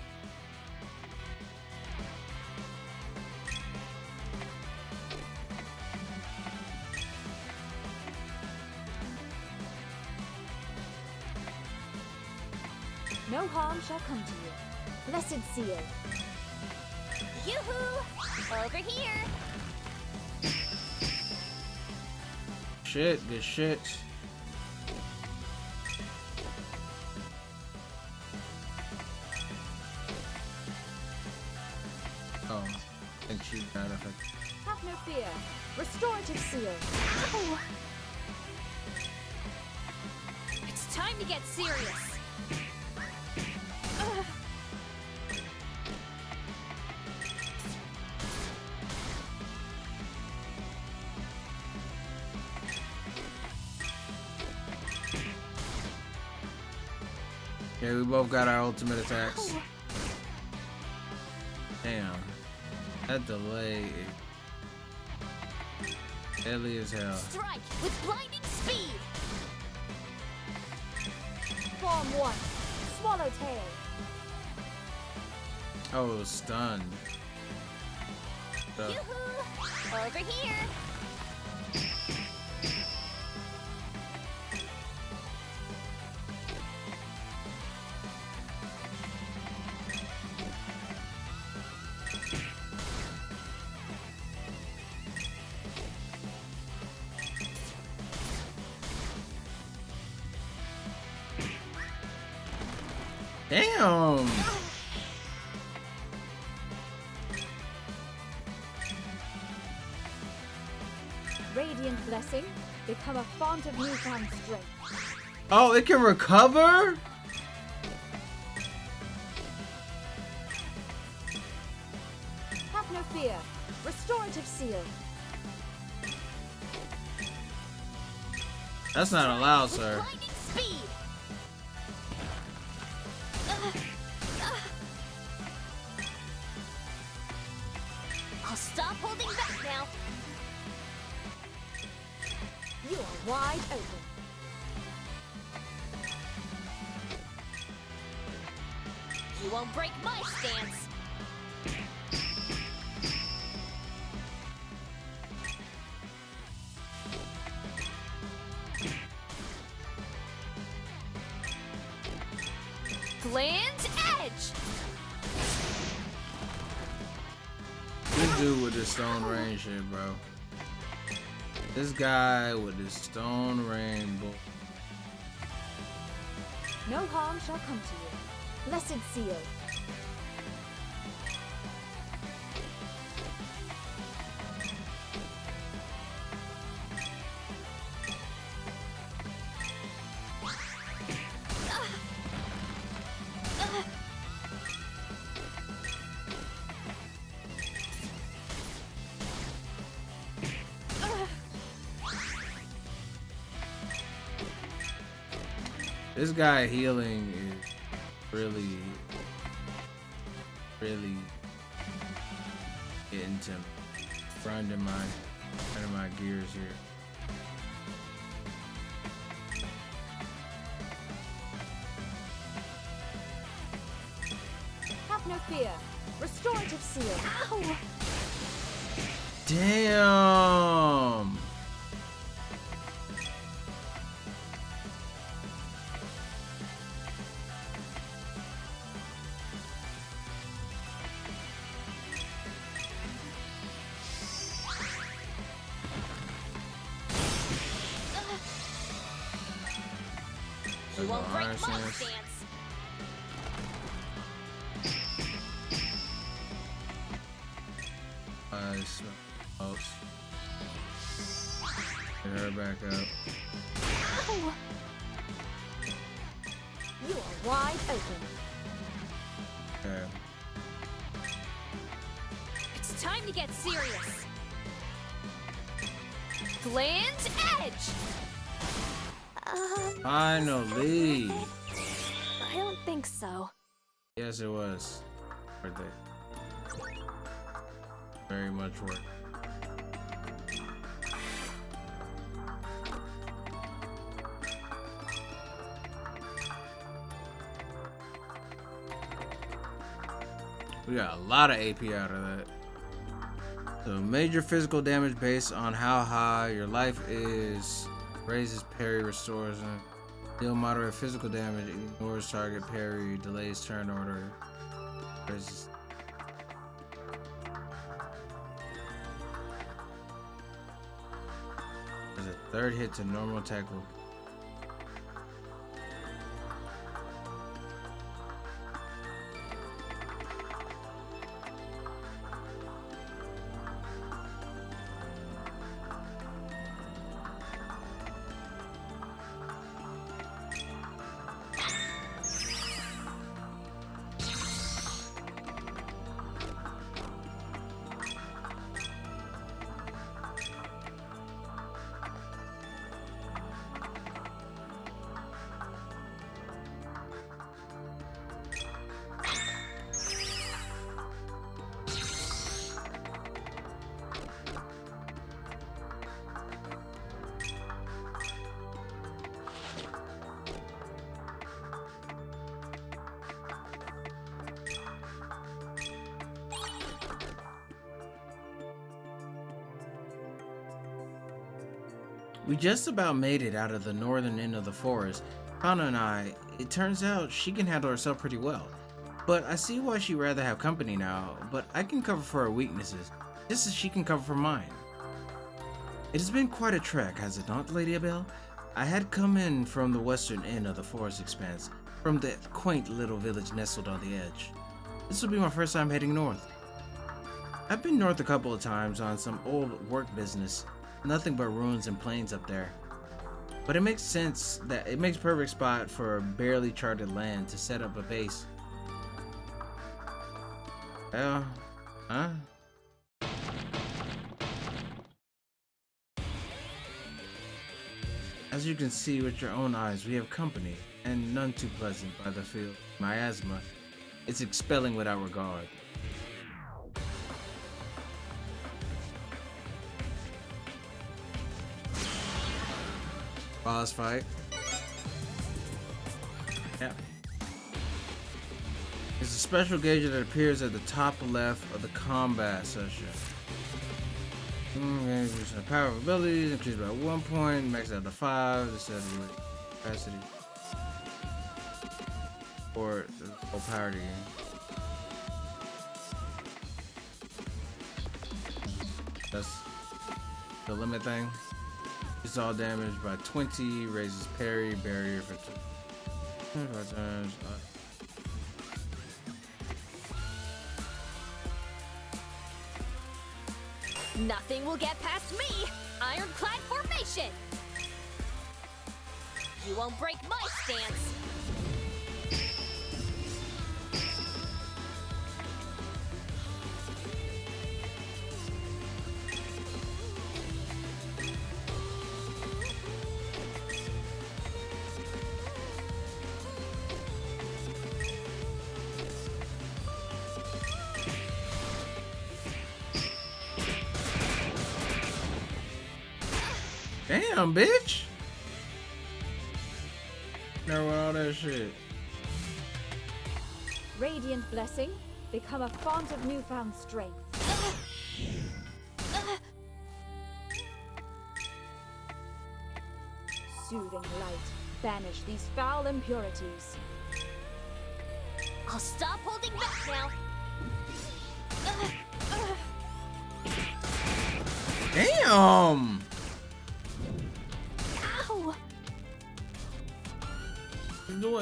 No harm shall come to you. Blessed seal. Yoo-hoo! Over here! Shit, good shit. Oh, I think she got affected. Have no fear. Restorative seal. Ow! It's time to get serious. Okay, we both got our ultimate attacks. Damn. That delay is deadly as hell. Strike with blinding speed. Form 1. Swallowtail. Oh, it was stunned. Yoo-hoo! Over here! Damn! Radiant blessing. Become a font of newfound strength. Oh, it can recover? Have no fear. Restorative seal. That's not allowed, With sir. blinding speed. I'll stop holding back now. You are wide open. You won't break my stance. Gland's edge. This dude with this stone rain shit, bro. This guy with this stone rain bull. No harm shall come to you. Blessed seal. This guy healing is really getting to grinding my gears here. Have no fear. Restorative seal. Ow! Damn. You won't break my Stance. stance. Oh. Get her back up. Ow! You are wide open. Okay. It's time to get serious. Gland edge. Finally. I don't think so. Yes, it was. Right there. Very much work. We got a lot of AP out of that. So major physical damage based on how high your life is. Raises parry, restores, and deal moderate physical damage. Ignores target parry, delays turn order. Raises. There's a third hit to normal attack roll. We just about made it out of the northern end of the forest. Kana and I, it turns out she can handle herself pretty well. But I see why she'd rather have company now, but I can cover for her weaknesses, just as she can cover for mine. It has been quite a trek, has it not, Lady Abel? I had come in from the western end of the forest expanse, from the quaint little village nestled on the edge. This will be my first time heading north. I've been north a couple of times on some old work business. Nothing but ruins and plains up there. But it makes sense that it makes perfect spot for barely charted land to set up a base. Well, huh? As you can see with your own eyes, we have company, and none too pleasant by the field. Miasma, it's expelling without regard. Boss fight. Yeah. It's a special gauge that appears at the top left of the combat session. Power of abilities increased by 1 point, max out to 5, this is capacity. Or the whole power to gain. That's the limit thing. It's all damaged by 20, raises parry, barrier for 25 times. Nothing will get past me! Ironclad formation! You won't break my stance! Damn, bitch. Never with all that shit. Radiant blessing, become a font of newfound strength. Soothing light, banish these foul impurities. I'll stop holding back now. Damn. Ow!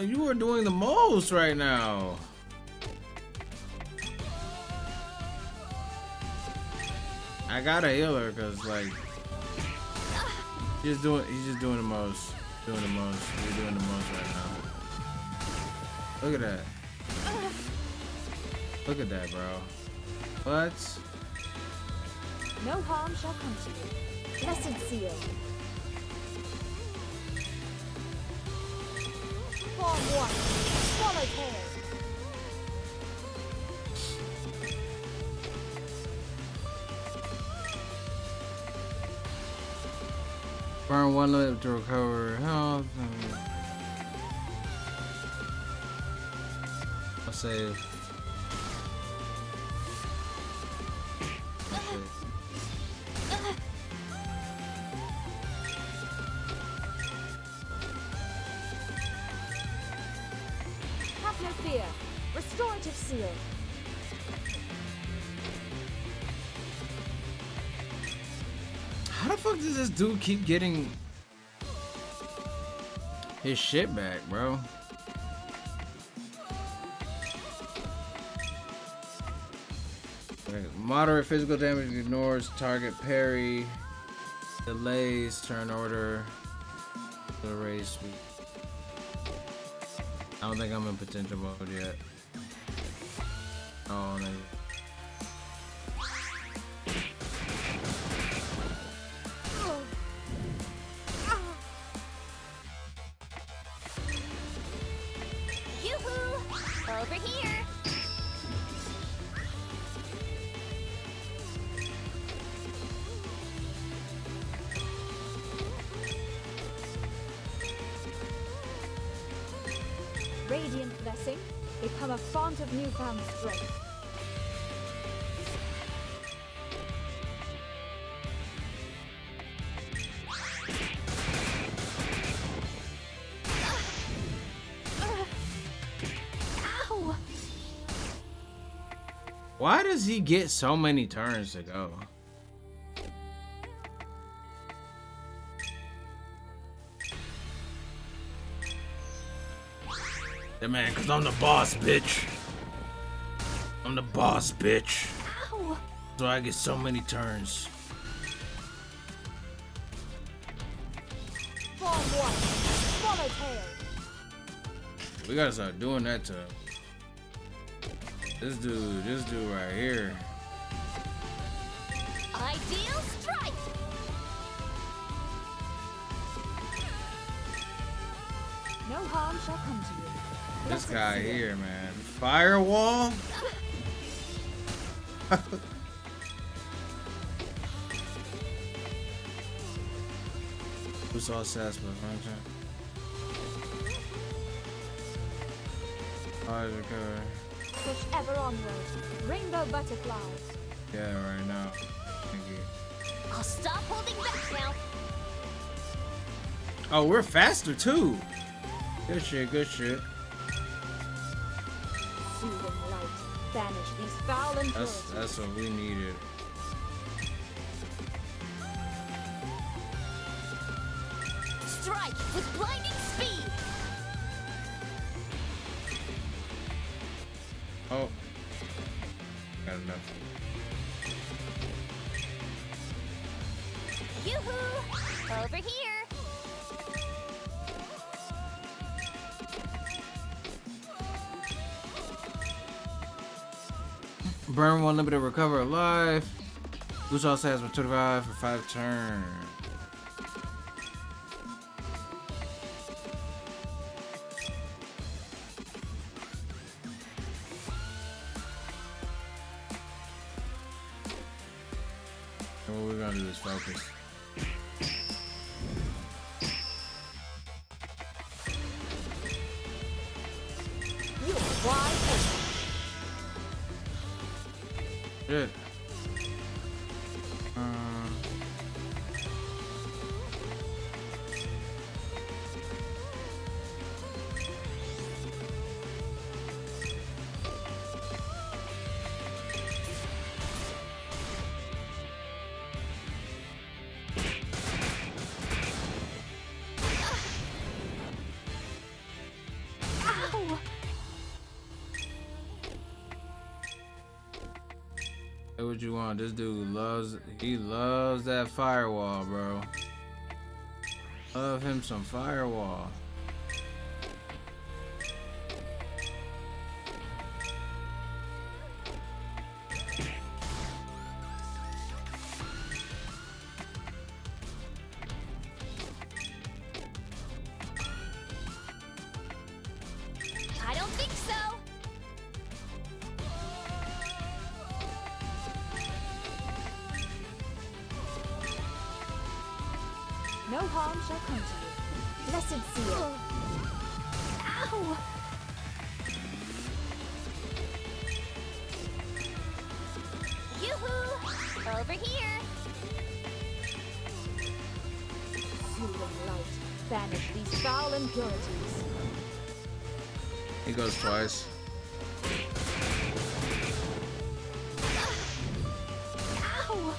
You are doing the most right now. I gotta heal her because like he's just doing the most. Doing the most. You're doing the most right now. Look at that. Look at that, bro. What? No harm shall come to you. Blessed seal. Form one. Swallow tail. Burn one lip to recover health. I'll save. Have no fear. Restorative seal. How the fuck does this dude keep getting his shit back, bro? Okay, moderate physical damage ignores target parry, delays turn order, the race. I don't think I'm in potential mode yet. Oh, no. Over here. Radiant blessing, become a font of newfound strength. Ow! Why does he get so many turns to go? Yeah, man, cause I'm the boss, bitch. I'm the boss, bitch. Ow! So I get so many turns. Form one. Swallow tail. We gotta start doing that to this dude right here. Ideal strike. No harm shall come to you. This Blessed guy seal. here, man. Firewall? Who saw Saspa? Push ever onward. Rainbow butterflies. Yeah, right now. Thank you. I'll stop holding back now. Oh, we're faster too. Good shit, good shit. Soothing light. Banish these foul impurities. That's what we needed. Strike with blinding speed. Oh. Got enough. Yoo-hoo! Over here. Burn one limited recover alive. Boost also has 25 for 5 turns. And what we're gonna do is focus. shit. Ow! Say what you want. This dude loves that firewall, bro. Love him some firewall. I don't think so. No harm shall come to you. Blessed seal. Ow! Yoo-hoo! Over here! Soothing light, banish these foul impurities. He goes twice. Ow!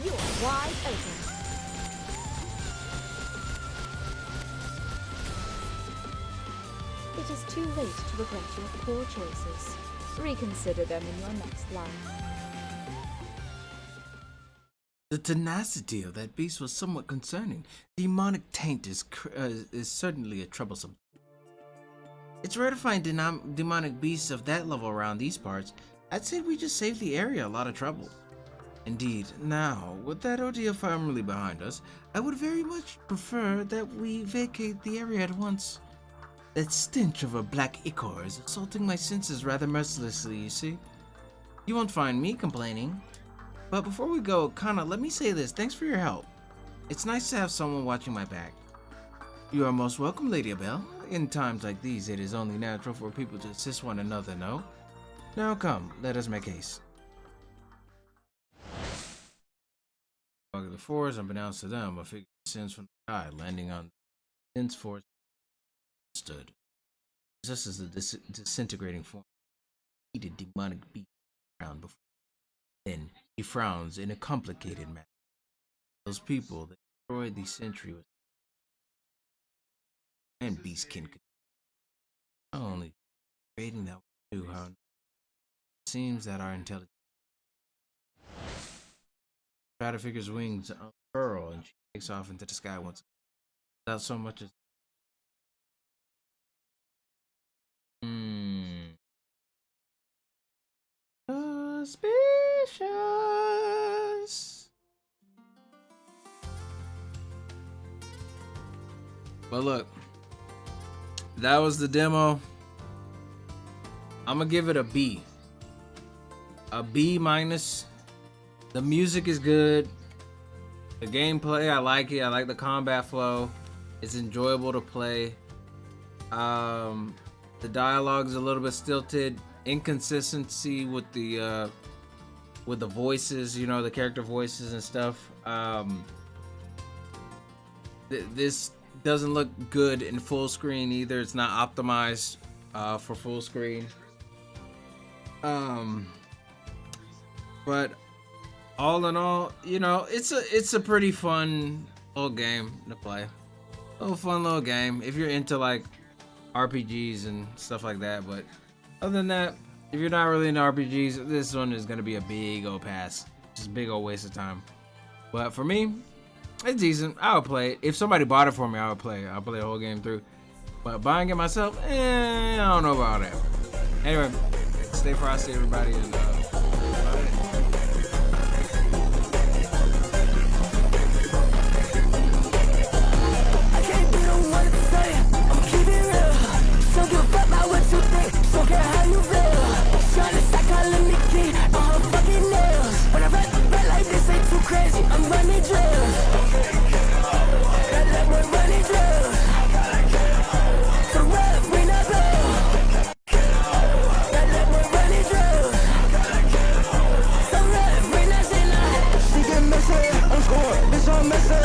You are wide open. It is too late to regret your poor choices. Reconsider them in your next life. The tenacity of that beast was somewhat concerning. Demonic taint is certainly a troublesome. It's rare to find demonic beasts of that level around these parts. I'd say we just saved the area a lot of trouble. Indeed. Now, with that ordeal firmly behind us, I would very much prefer that we vacate the area at once. That stench of a black ichor is assaulting my senses rather mercilessly, you see. You won't find me complaining. But before we go, Kana, let me say this. Thanks for your help. It's nice to have someone watching my back. You are most welcome, Lady Abel. In times like these, it is only natural for people to assist one another, no? Now come, let us make haste. The forest, unbeknownst to them, a figure descends from the sky, landing on the dense forest stood. Just as the disintegrating form of a heated demonic beast around before. Then he frowns in a complicated manner. Those people that destroyed the century with and beastkin could not only creating that we do, how it seems that our intelligence try to figure's wings unfurl and she takes off into the sky once without so much as suspicious. But look, that was the demo. I'm gonna give it a B. A B minus. The music is good. The gameplay, I like it. I like the combat flow. It's enjoyable to play. The dialogue's a little bit stilted. Inconsistency with the voices, you know, the character voices and stuff. This doesn't look good in full screen either. It's not optimized for full screen. But all in all, you know, it's a pretty fun little game to play. A little fun little game if you're into like RPGs and stuff like that. But other than that, if you're not really into RPGs, this one is gonna be a big old pass. Just a big old waste of time. But for me, it's decent. I would play it. If somebody bought it for me, I would play it. I'll play the whole game through. But buying it myself, I don't know about that. Anyway, stay frosty, everybody, and don't care how you feel. Trying to stack all of me key on her fucking nails. When I rap like this ain't too crazy, I'm running drills. That boy running drills. So rough, we not blow. mess